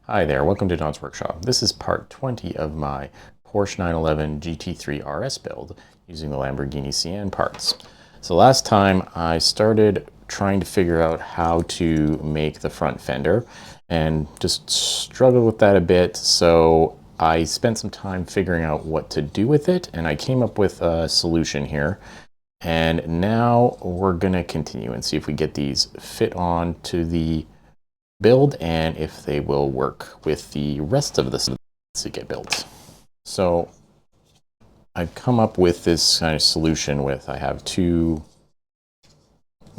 Hi there, welcome to Don's Workshop. This is part 20 of my Porsche 911 GT3 RS build using the Lamborghini Sian Parts. So last time I started trying to figure out how to make the front fender and just struggled with that a bit, so I spent some time figuring out what to do with it, and I came up with a solution here. And now we're gonna continue and see if we get these fit on to the build and if they will work with the rest of the to get built. So I've come up with this kind of solution with, I have two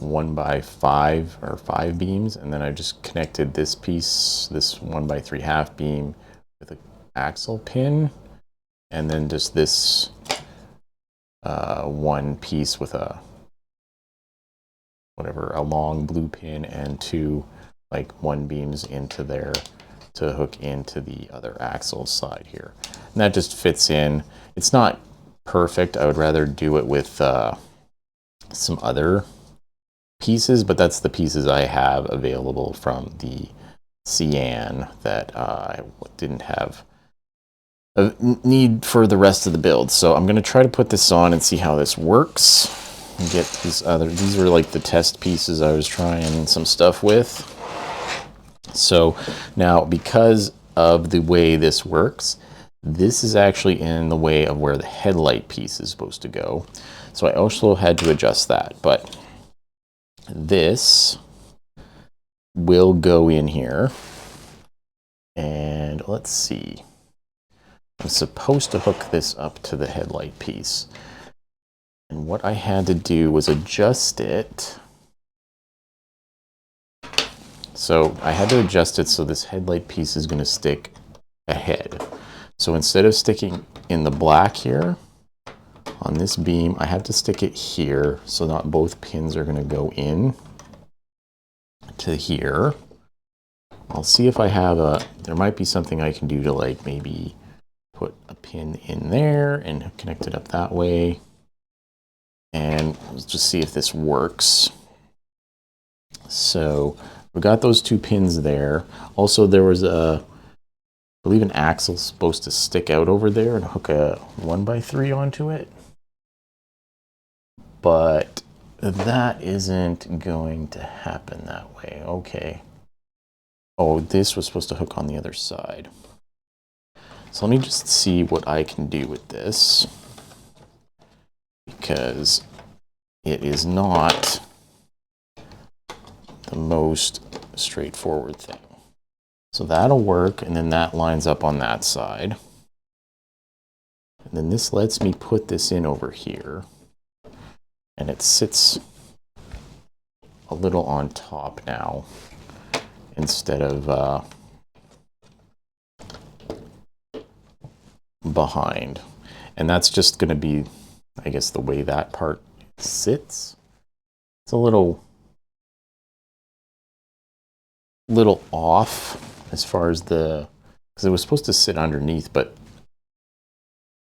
1x5 or 5 beams, and then I just connected this piece, this 1x3 half beam, with an axle pin, and then just this one piece with a a long blue pin and two like 1 beams into there to hook into the other axle side here. And that just fits in. It's not perfect. I would rather do it with some other pieces, but that's the pieces I have available from the Sian that I didn't have a need for the rest of the build. So I'm going to try to put this on and see how this works. And get these were like the test pieces I was trying some stuff with. So now, because of the way this works, this is actually in the way of where the headlight piece is supposed to go. So I also had to adjust that, but this will go in here. And let's see. I'm supposed to hook this up to the headlight piece. And what I had to do was adjust it. So I had to adjust it so this headlight piece is going to stick ahead. So instead of sticking in the black here on this beam, I have to stick it here so not both pins are going to go in to here. I'll see if I have there might be something I can do to like maybe put a pin in there and connect it up that way. And let's just see if this works. So we got those 2 pins there. Also, there was I believe an axle supposed to stick out over there and hook a 1x3 onto it. But that isn't going to happen that way. Okay. Oh, this was supposed to hook on the other side. So let me just see what I can do with this, because it is not the most straightforward thing. So that'll work, and then that lines up on that side. And then this lets me put this in over here, and it sits a little on top now instead of behind. And that's just going to be, I guess, the way that part sits. It's a little off as far as because it was supposed to sit underneath, but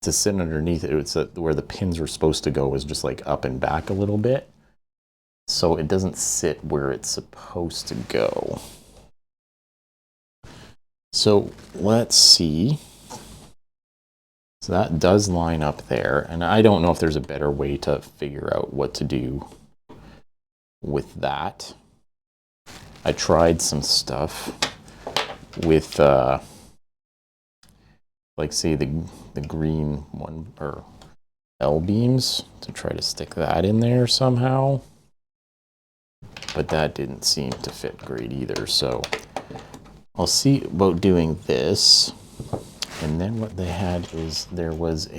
to sit underneath it, it's where the pins were supposed to go was just like up and back a little bit. So it doesn't sit where it's supposed to go. So let's see. So that does line up there, and I don't know if there's a better way to figure out what to do with that. I tried some stuff with like say the green one or L beams to try to stick that in there somehow, but that didn't seem to fit great either. So I'll see about doing this. And then what they had is there was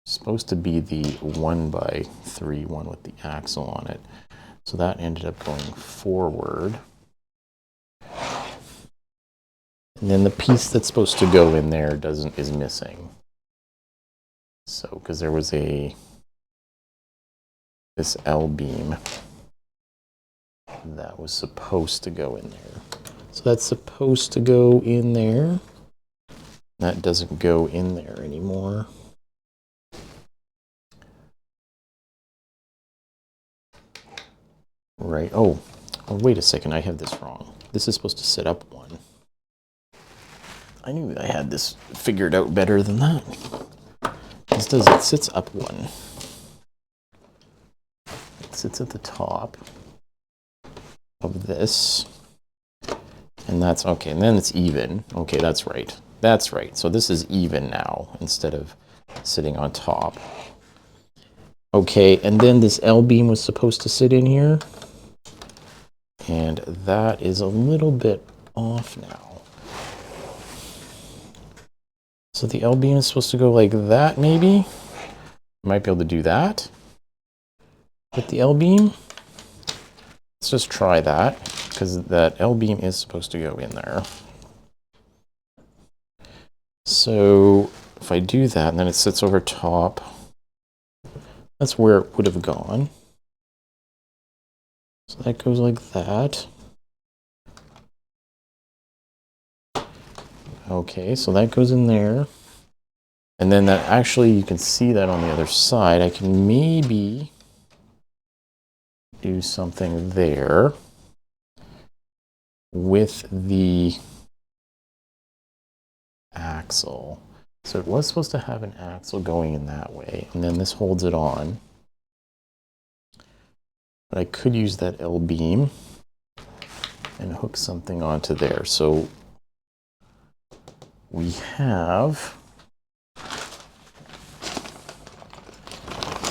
supposed to be the 1x3 one with the axle on it. So that ended up going forward. And then the piece that's supposed to go in there is missing. So, because there was this L beam that was supposed to go in there. So that's supposed to go in there. That doesn't go in there anymore. Right, oh, wait a second, I have this wrong. This is supposed to sit up one. I knew I had this figured out better than that. This does, it sits up one. It sits at the top of this. And that's okay, and then it's even. Okay, that's right. That's right. So this is even now instead of sitting on top. Okay, and then this L-beam was supposed to sit in here. And that is a little bit off now. So the L-beam is supposed to go like that, maybe? Might be able to do that with the L-beam. Let's just try that, because that L-beam is supposed to go in there. So if I do that, and then it sits over top, that's where it would have gone. So that goes like that. Okay, so that goes in there. And then that actually, you can see that on the other side. I can maybe do something there with the axle. So it was supposed to have an axle going in that way, and then this holds it on. But I could use that L-beam and hook something onto there. So we have,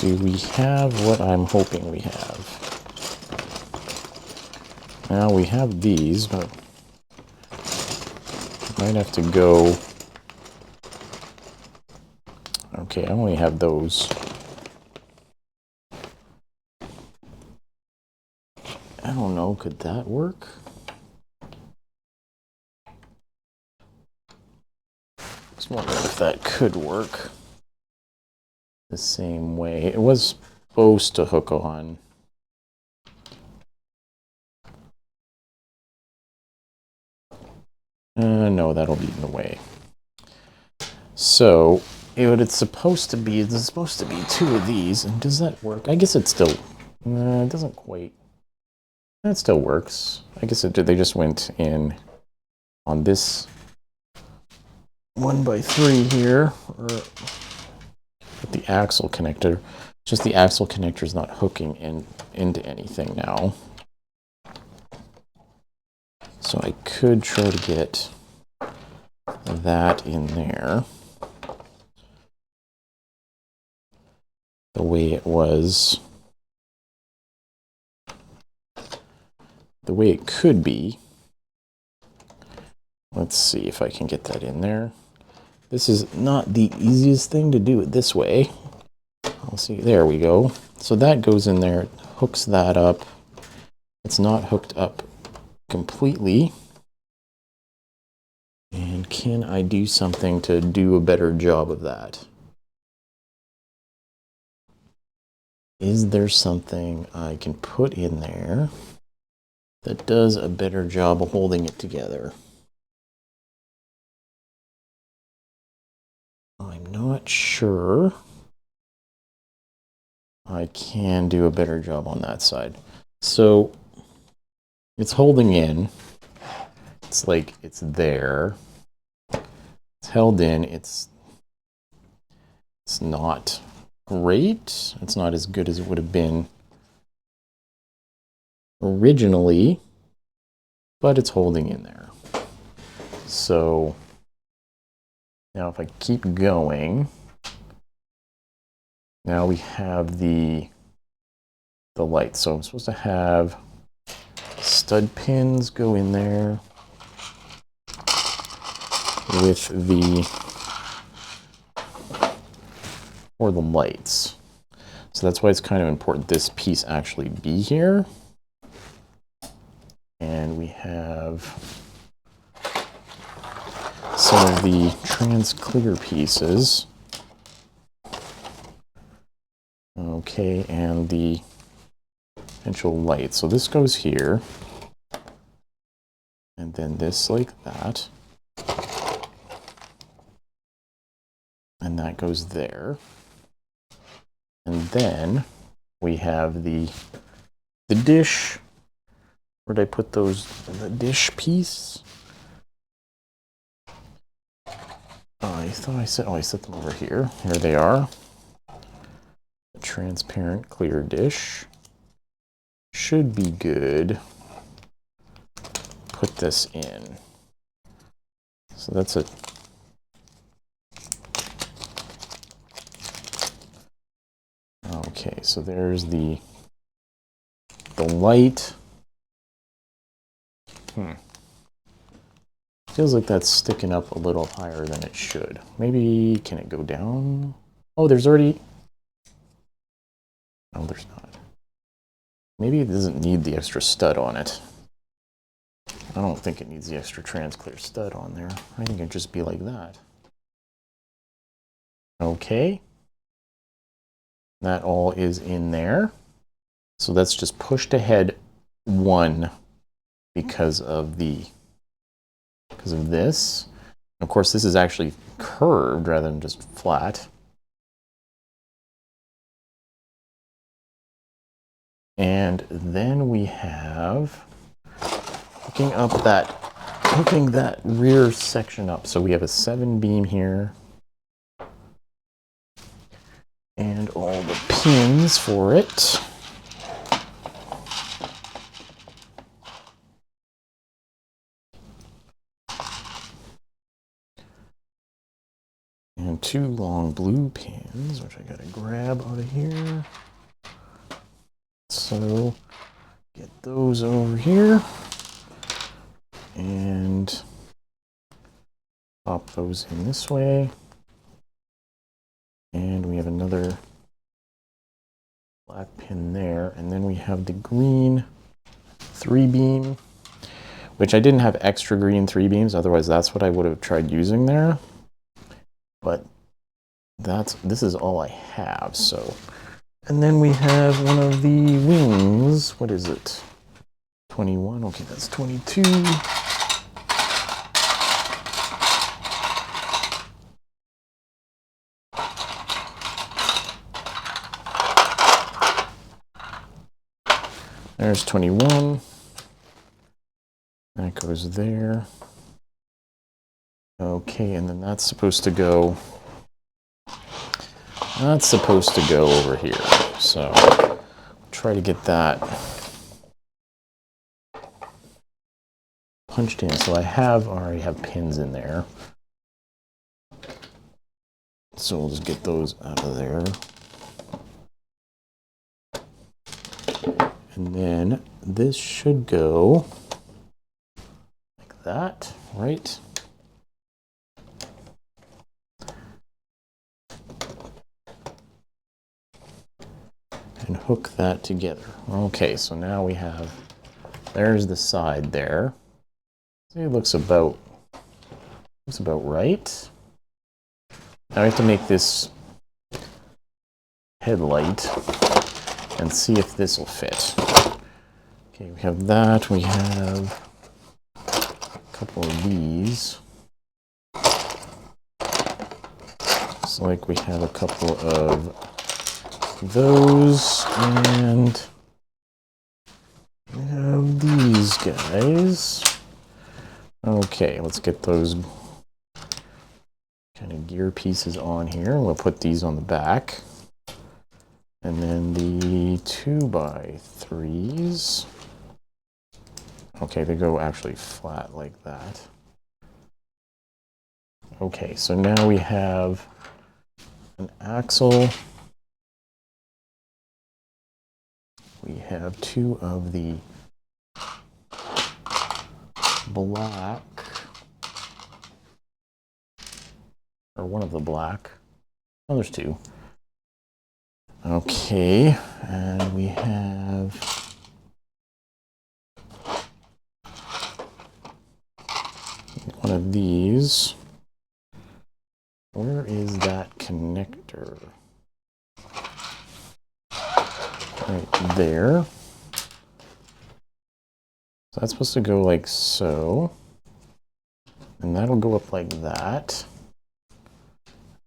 do we have what I'm hoping we have? Now we have these, but might have to go. Okay, I only have those. I don't know, could that work? Just wondering if that could work the same way. It was supposed to hook on. No, that'll be in the way. So, it's supposed to be, there's supposed to be two of these, and does that work? I guess it still, it doesn't quite. That still works. I guess they just went in on this 1x3 here, or with the axle connector. Just the axle connector is not hooking into anything now. So I could try to get that in there the way it was, the way it could be. Let's see if I can get that in there. This is not the easiest thing to do it this way. I'll see, there we go. So that goes in there, hooks that up. It's not hooked up completely. And can I do something to do a better job of that? Is there something I can put in there that does a better job of holding it together? I'm not sure I can do a better job on that side. So it's holding in. It's like it's there. It's held in. It's not great. It's not as good as it would have been originally, but it's holding in there. So now if I keep going, now we have the light. So I'm supposed to have stud pins go in there with or the lights. So that's why it's kind of important this piece actually be here. And we have some of the trans clear pieces. Okay, and the potential light. So this goes here, and then this like that, and that goes there. And then we have the dish Where'd I put those? The dish piece? I thought I said, oh, I set them over here. Here they are. A transparent clear dish. Should be good. Put this in. So that's a... Okay, so there's the light. Feels like that's sticking up a little higher than it should. Maybe, can it go down? Oh, there's already... No, there's not. Maybe it doesn't need the extra stud on it. I don't think it needs the extra trans-clear stud on there. I think it'd just be like that. Okay. That all is in there. So that's just pushed ahead one because of this. Of course, this is actually curved rather than just flat. And then we have hooking that rear section up. So we have a 7 beam here. And all the pins for it. And 2 long blue pins, which I gotta grab out of here. So get those over here and pop those in this way. And we have another black pin there. And then we have the green 3-beam, which I didn't have extra green 3-beams. Otherwise, that's what I would have tried using there. But this is all I have, so. And then we have one of the wings. What is it? 21, okay, that's 22. There's 21. That goes there. Okay, and then that's supposed to go over here. So try to get that punched in. So I already have pins in there. So we'll just get those out of there. And then this should go like that, right? And hook that together. Okay, so now we have, there's the side there. See, it looks about right. Now I have to make this headlight and see if this will fit. Okay, we have that. We have a couple of these. Looks like we have a couple of those, and we have these guys. Okay, let's get those kind of gear pieces on here. We'll put these on the back. And then the 2x3s. Okay, they go actually flat like that. Okay, so now we have an axle. We have 2 of the black, or 1 of the black. Oh, there's 2. Okay, and we have one of these. Where is that connector? Right there. So that's supposed to go like so. And that'll go up like that.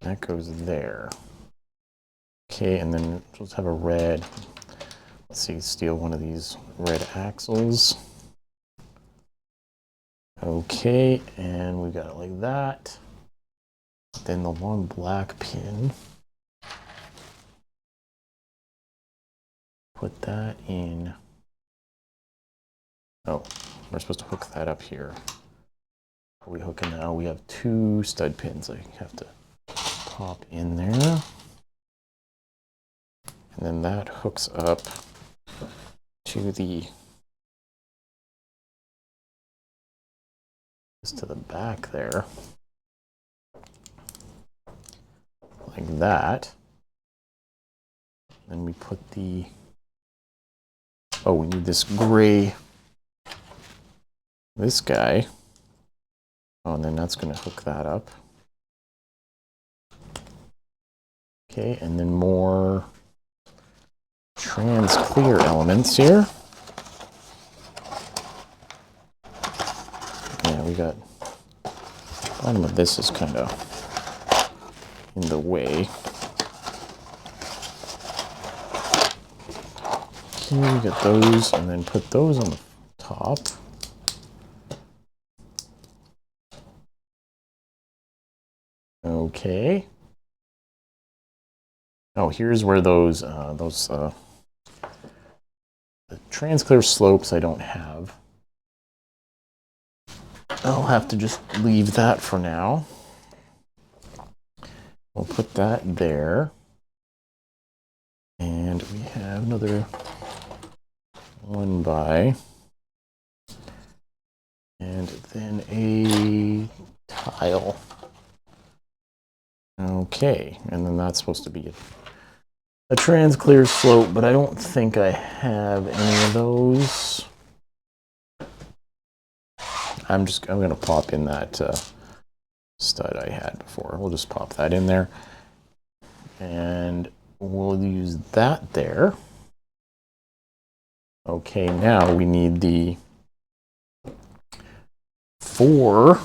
That goes there. Okay, and then let's have a red, let's see, steal one of these red axles. Okay, and we got it like that. Then the long black pin, put that in. Oh, we're supposed to hook that up here. Are we hooking now? We have 2 stud pins I have to pop in there. And then that hooks up to the back there. Like that. Then we put the, oh, we need this gray, this guy. Oh, and then that's going to hook that up. Okay, and then more trans clear elements here. Yeah, we got, bottom of this is kind of in the way. Okay, we get those, and then put those on the top. Okay. Oh, here's where those the transclear slopes I don't have. I'll have to just leave that for now. We'll put that there. And we have another 1x. And then a tile. Okay, and then that's supposed to be a trans clear slope, but I don't think I have any of those. I'm gonna pop in that stud I had before. We'll just pop that in there, and we'll use that there. Okay, now we need the 4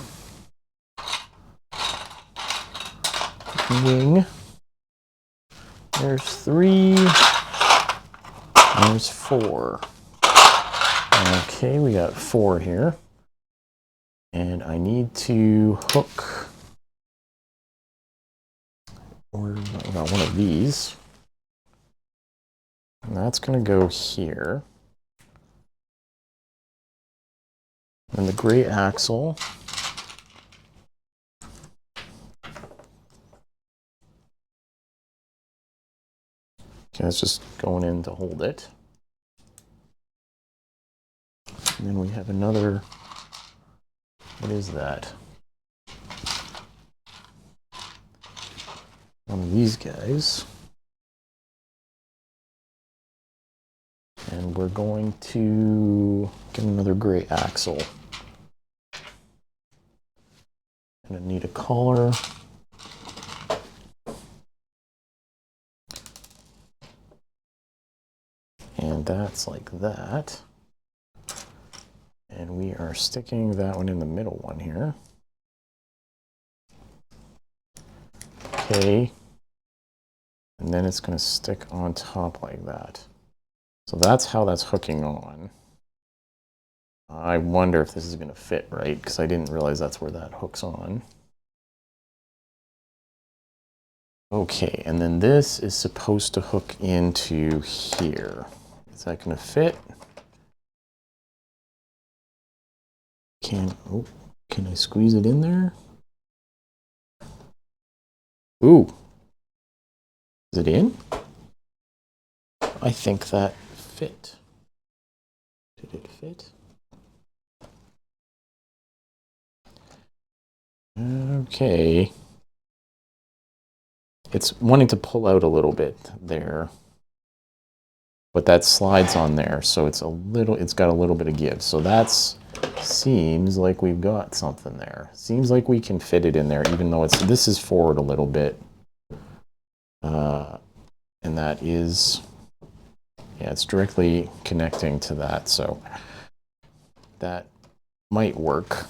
wing. There's 3. There's 4. Okay, we got 4 here. And I need to hook, or got one of these. And that's going to go here. And the gray axle. Okay, it's just going in to hold it. And then we have another, what is that? One of these guys. And we're going to get another gray axle. Gonna need a collar. And that's like that. And we are sticking that one in the middle one here. Okay. And then it's going to stick on top like that. So that's how that's hooking on. I wonder if this is going to fit right, because I didn't realize that's where that hooks on. Okay, and then this is supposed to hook into here. Is that going to fit? Can I squeeze it in there? Ooh. Is it in? I think that fit. Did it fit? Okay. It's wanting to pull out a little bit there. But that slides on there, so it's got a little bit of give. So that's, seems like we've got something there. Seems like we can fit it in there, even though this is forward a little bit. And that is, yeah, it's directly connecting to that, so that might work.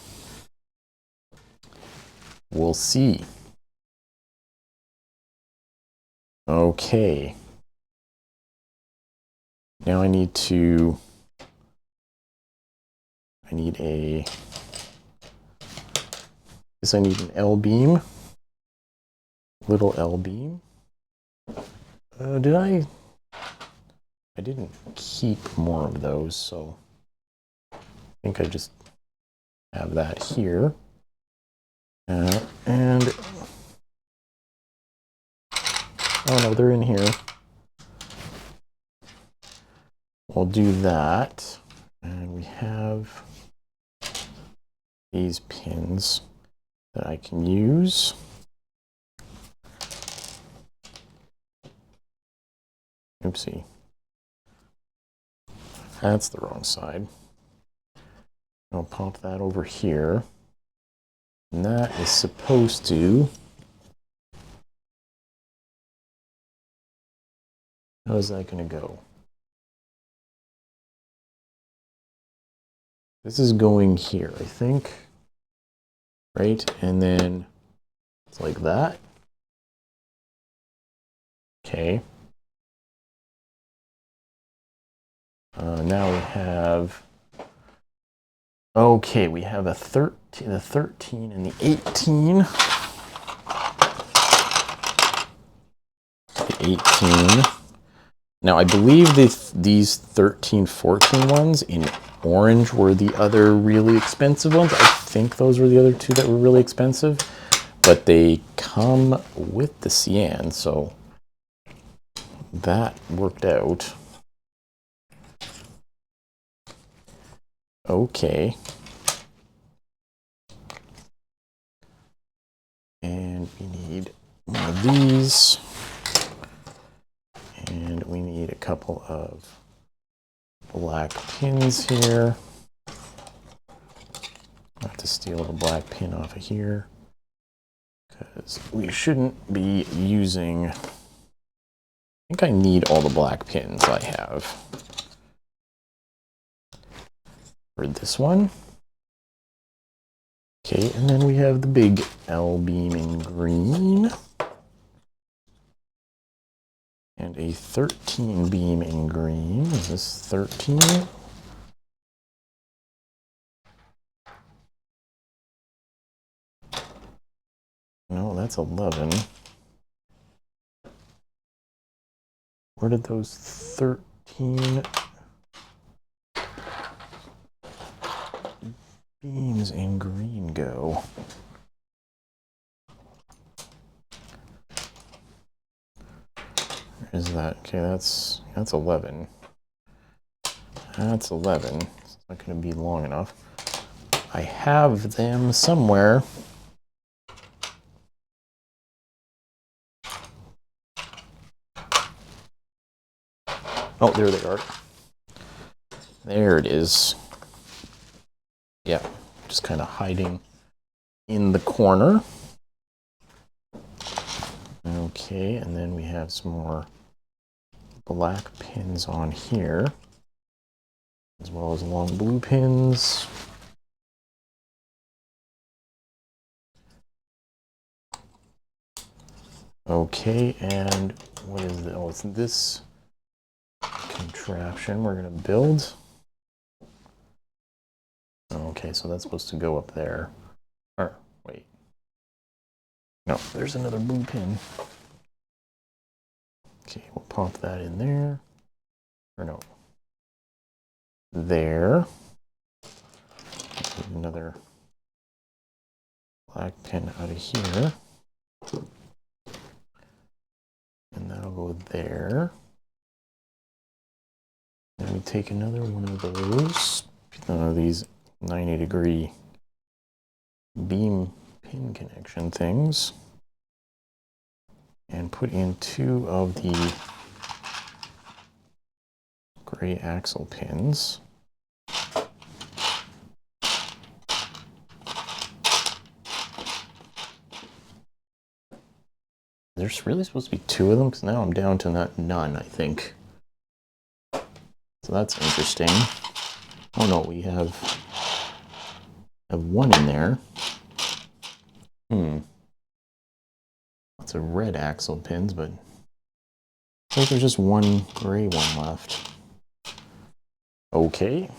We'll see. Okay. Now I need a guess I need an L-beam. Little L-beam. I didn't keep more of those, so I think I just have that here. And oh no, they're in here. We'll do that. And we have these pins that I can use. Oopsie. That's the wrong side. I'll pop that over here. And that is supposed to... How is that going to go? This is going here, I think. Right? And then it's like that. Okay. Now we have... Okay, we have the 13 and the 18. The 18. Now I believe these 13, 14 ones in orange were the other really expensive ones. I think those were the other two that were really expensive, but they come with the Sian, so that worked out. Okay. And we need one of these. And we need a couple of black pins here. I have to steal the black pin off of here because we shouldn't be using... I think I need all the black pins I have for this one. Okay, and then we have the big L-beam in green. And a 13 beam in green. Is this 13? No, that's 11. Where did those 13 beams in green go? Where is that? Okay, that's 11. That's 11. It's not going to be long enough. I have them somewhere. Oh, there they are. There it is. Yeah, just kind of hiding in the corner. Okay, and then we have some more black pins on here, as well as long blue pins. Okay, and what is this? Oh, it's this contraption we're going to build. Okay, so that's supposed to go up there. Or, wait. No, there's another blue pin. Okay, we'll pop that in there. Or no. There. Another black pin out of here. And that'll go there. Then we take another one of those. These 90-degree beam pin connection things. And put in two of the gray axle pins. There's really supposed to be two of them, because now I'm down to none, I think. So that's interesting. Oh no, we have one in there. Lots of red axle pins, but I think there's just one gray one left. Okay.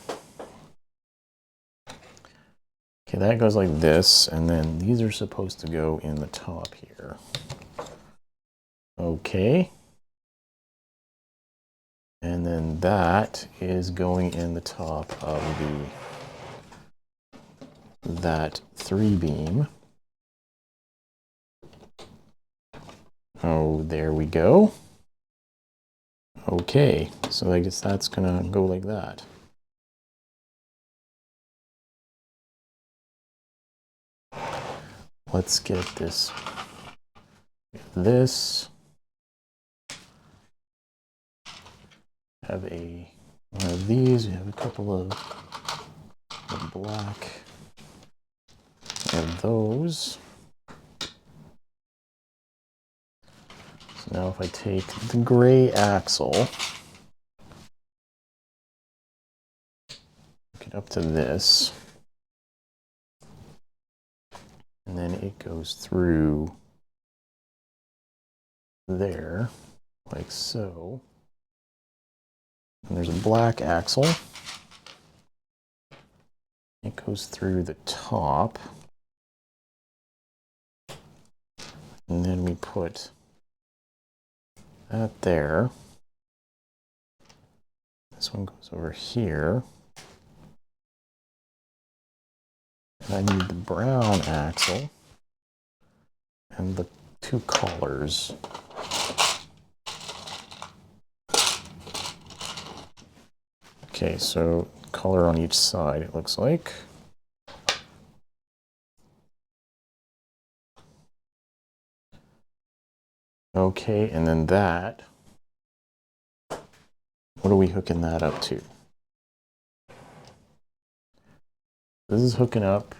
Okay, that goes like this, and then these are supposed to go in the top here. Okay. And then that is going in the top of that 3-beam. Oh, there we go. Okay, so I guess that's gonna go like that. Let's get this. Have one of these. We have a couple of black. We have those. So now if I take the gray axle, hook it up to this, and then it goes through there, like so. And there's a black axle. It goes through the top. And then we put that there. This one goes over here. And I need the brown axle and the 2 collars. Okay, so collar on each side, it looks like. Okay, and then that, what are we hooking that up to? This is hooking up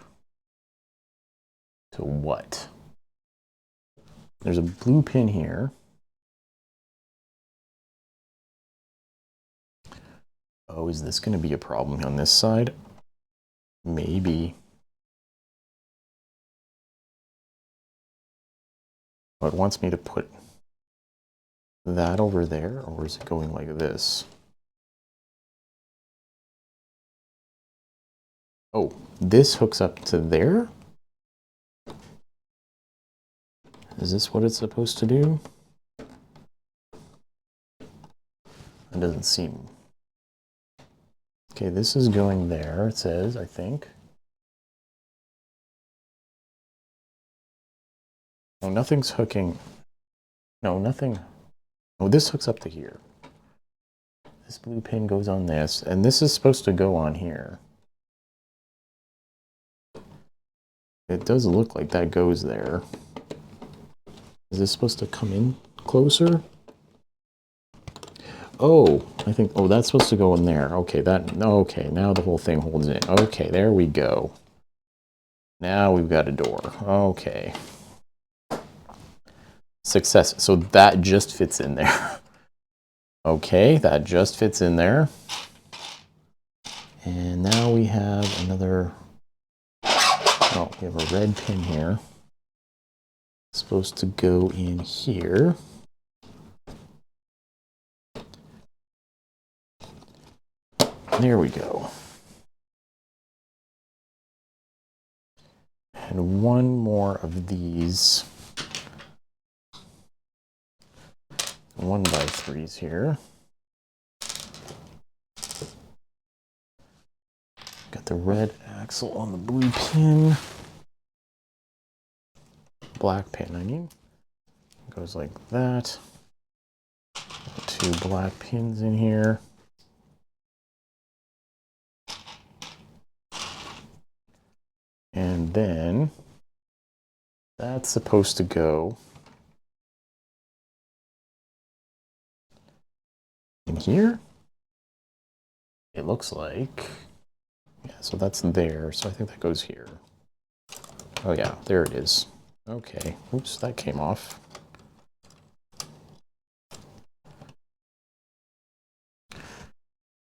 to what? There's a blue pin here. Oh, is this going to be a problem on this side? Maybe. Oh, it wants me to put that over there, or is it going like this? Oh, this hooks up to there? Is this what it's supposed to do? It doesn't seem. Okay, this is going there, it says, I think. Oh, nothing's hooking. No, nothing. Oh, this hooks up to here. This blue pin goes on this, and this is supposed to go on here. It does look like that goes there. Is this supposed to come in closer? Oh, I think, oh, that's supposed to go in there. Okay, okay, now the whole thing holds in. Okay, there we go. Now we've got a door. Okay. Success. So that just fits in there. Okay, that just fits in there. And now we have another, oh, we have a red pin here. It's supposed to go in here. There we go. And one more of these 1x3s here. Got the red axle on the blue pin. Black pin, I mean. Goes like that. 2 black pins in here. And then that's supposed to go in here. It looks like. Yeah, so that's there. So I think that goes here. Oh yeah, there it is. Okay. Oops, that came off.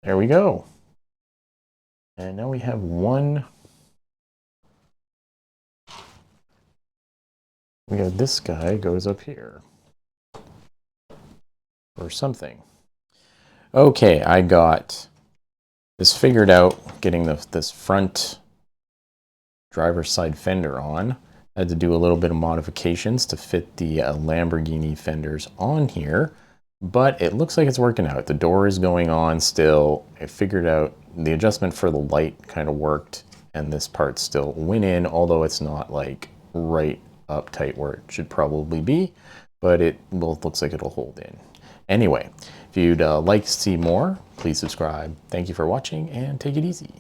There we go. And now we have one. We got this guy goes up here. Or something. Okay, I got this figured out, getting this front driver's side fender on. I had to do a little bit of modifications to fit the Lamborghini fenders on here, but it looks like it's working out. The door is going on still. I figured out the adjustment for the light kind of worked, and this part still went in, although it's not like right up tight where it should probably be, but it looks like it'll hold in. Anyway, if you'd like to see more, please subscribe. Thank you for watching, and take it easy.